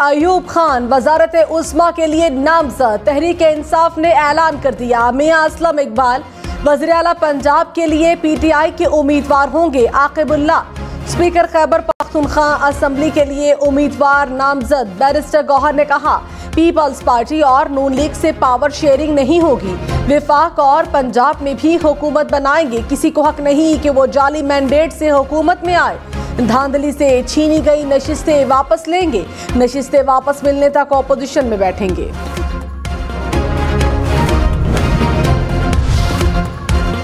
अयूब खान वजारत उस्मा के लिए नामजद। तहरीक इंसाफ ने ऐलान कर दिया मियां असलम इकबाल वज़ीर आला पंजाब के लिए पीटीआई के उम्मीदवार होंगे। आकिबुल्लाह स्पीकर खैबर पख्तूनख्वा असेंबली के लिए उम्मीदवार नामजद। बैरिस्टर गौहर ने कहा पीपल्स पार्टी और नून लीग से पावर शेयरिंग नहीं होगी, विफाक और पंजाब में भी हुकूमत बनाएंगे। किसी को हक नहीं कि वो जाली मैंडेट से हुकूमत में आए। धांधली से छीनी गई नशिस्तें वापस लेंगे, नशिस्तें वापस मिलने तक ऑपोजिशन में बैठेंगे।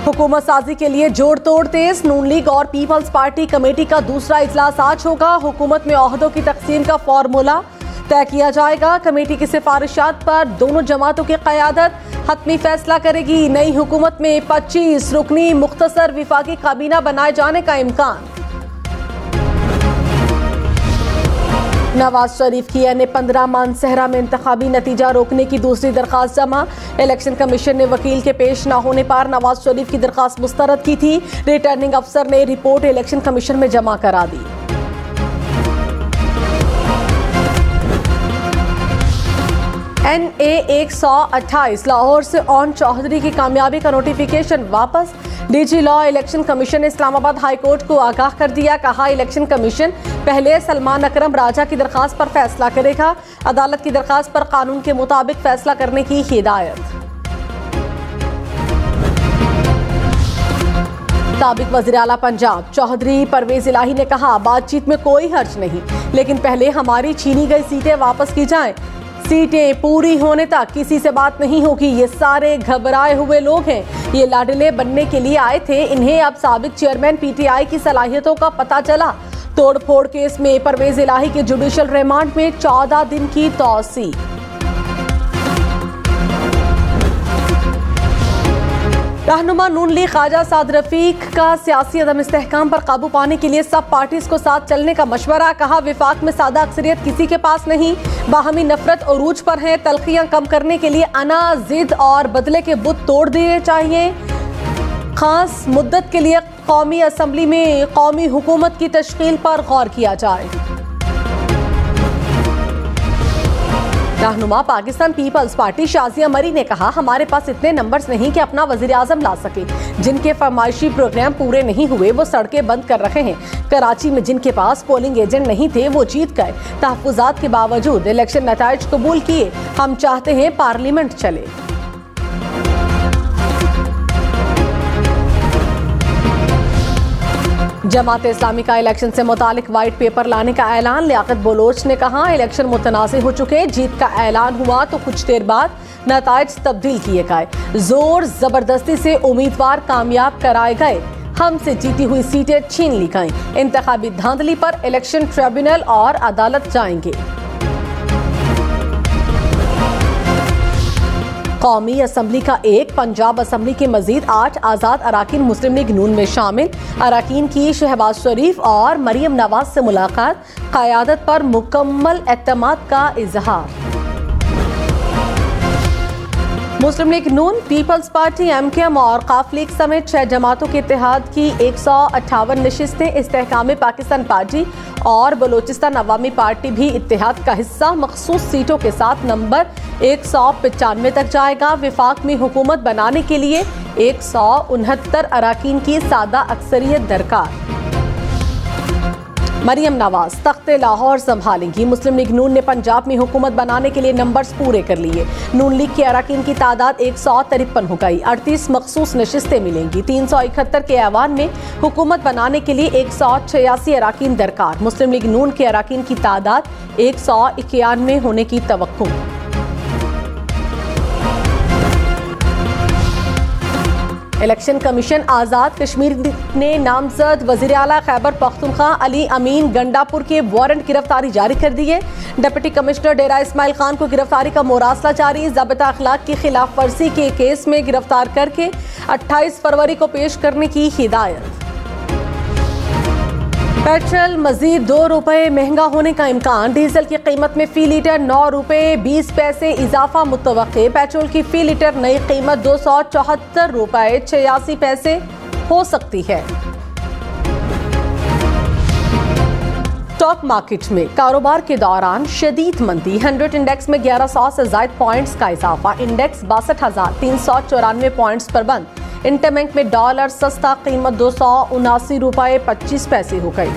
हुकूमत साजी के लिए जोड़ तोड़ तेज। नून लीग और पीपल्स पार्टी कमेटी का दूसरा इजलास आज होगा। हुकूमत में ओहदों की तकसीम का फॉर्मूला तय किया जाएगा। कमेटी की सिफारिशात पर दोनों जमातों की क़यादत हतमी फैसला करेगी। नई हुकूमत में 25 रुकनी मुख्तसर विफाकी काबीना बनाए जाने का इम्कान। नवाज शरीफ की NA-15 मानसहरा में इंतखाबी नतीजा रोकने की दूसरी दरखास्त जमा। इलेक्शन कमीशन ने वकील के पेश न होने पर नवाज शरीफ की दरखास्त मुस्तरद की थी। रिटर्निंग अफसर ने रिपोर्ट इलेक्शन कमीशन में जमा करा दी। NA-128 लाहौर से ऑन चौधरी की कामयाबी का नोटिफिकेशन वापस। डीजी लॉ इलेक्शन कमीशन ने इस्लामाबाद हाई कोर्ट को आगाह कर दिया। कहा इलेक्शन कमीशन पहले सलमान अकरम राजा की दरखास्त पर फैसला करेगा। अदालत की दरखास्त पर कानून के मुताबिक फैसला करने की हिदायत। साबिक वज़ीर आला पंजाब चौधरी परवेज इलाही ने कहा बातचीत में कोई हर्ज नहीं, लेकिन पहले हमारी छीनी गई सीटें वापस की जाएं। सीटें पूरी होने तक किसी से बात नहीं होगी। ये सारे घबराए हुए लोग हैं। ये लाडले बनने के लिए आए थे। इन्हें अब साबिक चेयरमैन पीटीआई की सलाहियतों का पता चला। तोड़फोड़ केस में परवेज इलाही के जुडिशल रिमांड में 14 दिन की तौसी। रहनुमा नून लीग ख्वाजा साद रफीक का सियासी अदम इस्तेहकाम पर काबू पाने के लिए सब पार्टीज को साथ चलने का मशवरा। कहा विफाक में सादा अक्सरियत किसी के पास नहीं, बाहमी नफरत अरूज पर है। तलखियां कम करने के लिए अना जिद और बदले के बुत तोड़ दिए चाहिए। खास मुद्दत के लिए कौमी असम्बली में कौमी हुकूमत की तश्कील पर गौर किया जाए। रहनुमा पाकिस्तान पीपल्स पार्टी शाजिया मरी ने कहा हमारे पास इतने नंबर्स नहीं कि अपना वजीर आजम ला सके। जिनके फरमाइशी प्रोग्राम पूरे नहीं हुए वो सड़कें बंद कर रहे हैं। कराची में जिनके पास पोलिंग एजेंट नहीं थे वो जीत गए। तहफ्फुजात के बावजूद इलेक्शन नताइज कबूल किए। हम चाहते हैं पार्लियामेंट चले। जमात इस्लामी का इलेक्शन से मुतालिक वाइट पेपर लाने का ऐलान। लियाकत बलोच ने कहा इलेक्शन मुतनाज़ हो चुके, जीत का ऐलान हुआ तो कुछ देर बाद नताइज तब्दील किए गए। जोर जबरदस्ती से उम्मीदवार कामयाब कराए गए। हमसे जीती हुई सीटें छीन ली गईं। इंतखाबी धांधली पर इलेक्शन ट्रिब्यूनल और अदालत जाएंगे। कौमी असम्बली का एक, पंजाब असम्बली के मजीद 8 आज़ाद अराकीन मुस्लिम लीग नून में शामिल। अराकीन की शहबाज शरीफ और मरियम नवाज से मुलाकात। क़यादत पर मुकम्मल एतमाद का इजहार। मुस्लिम लीग नून, पीपल्स पार्टी, MKM और काफ लीग समेत 6 जमातों के इत्तेहाद की 158 नशिस्तें। इस्तेहकाम पाकिस्तान पार्टी और बलोचिस्तान अवामी पार्टी भी इत्तेहाद का हिस्सा। मखसूस सीटों के साथ नंबर 195 तक जाएगा। विफाक में हुकूमत बनाने के लिए 169 अराकीन की सादा अक्सरियत दरकार। मरियम नवाज तख्ते लाहौर संभालेंगी। मुस्लिम लीग नून ने पंजाब में हुकूमत बनाने के लिए नंबर्स पूरे कर लिए। नून लीग के अराकीन की तादाद 153 हो गई। 38 मखसूस नशिस्तें मिलेंगी। 371 के ऐवान में हुकूमत बनाने के लिए 186 अराकीन दरकार। मुस्लिम लीग नून के अराकीन की तादाद 191 होने की तवक्को। इलेक्शन कमीशन आज़ाद कश्मीर ने नामजद वज़ीर आला खैबर पख्तूनख्वा अली अमीन गंडापुर के वारंट गिरफ्तारी जारी कर दिए। डिप्टी कमिश्नर डेरा इस्माइल खान को गिरफ्तारी का मुरासला जारी। ज़ाबिता अखलाक की खिलाफ वर्जी के केस में गिरफ्तार करके 28 फरवरी को पेश करने की हिदायत। पेट्रोल मजीद 2 रुपये महंगा होने का इम्कान। डीजल की कीमत में फी लीटर 9 रुपये 20 पैसे इजाफा मुतवक्के। पेट्रोल की फी लीटर नई कीमत 274 रुपये 86 पैसे हो सकती है। स्टॉक मार्केट में कारोबार के दौरान शदीद मंदी। 100 इंडेक्स में 1100 से ज्यादा पॉइंट्स का इजाफा। इंडेक्स 62,394 पॉइंट्स पर बंद। इंटरबैंक में डॉलर सस्ता, कीमत 279 रुपये 25 पैसे हो गई।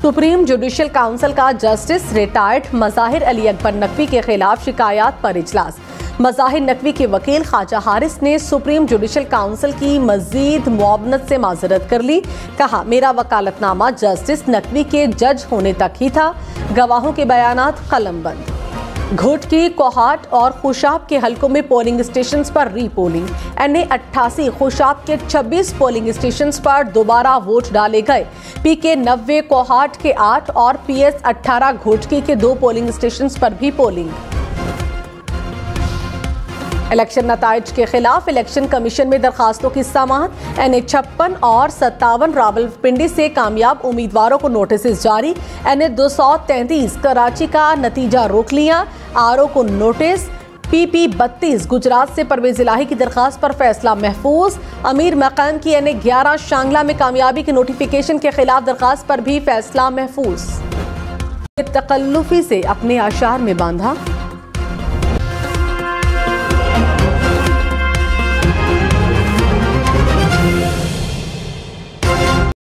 सुप्रीम जुडिशियल काउंसिल का जस्टिस रिटायर्ड मज़ाहिर अली अकबर नकवी के खिलाफ शिकायत पर इजलास। मज़ाहिर नकवी के वकील ख्वाजा हारिस ने सुप्रीम जुडिशियल काउंसिल की मजीद मुआवनत से माजरत कर ली। कहा, मेरा वकालतनामा जस्टिस नकवी के जज होने तक ही था। गवाहों के बयानात कलमबंद। घोटकी, कोहाट और खुशाब के हलकों में पोलिंग स्टेशन पर रीपोलिंग। NA 88, खुशाब के 26 पोलिंग स्टेशन पर दोबारा वोट डाले गए। PK 90, कोहाट के 8 और PS 18 घोटकी के 2 पोलिंग स्टेशन पर भी पोलिंग। इलेक्शन नताइज के खिलाफ इलेक्शन कमीशन में दरखास्तों की समाअत। NA 56 और 57 रावलपिंडी से कामयाब उम्मीदवारों को नोटिस जारी। NA 233 कराची का नतीजा रोक लिया। RO को नोटिस। PP 32 गुजरात से परवेज इलाही की दरखास्त पर फैसला महफूज। अमीर मकाम की NA 11 शांगला में कामयाबी के नोटिफिकेशन के खिलाफ दरखास्त पर भी फैसला महफूज। तकल्लुफी से अपने आशार में बांधा।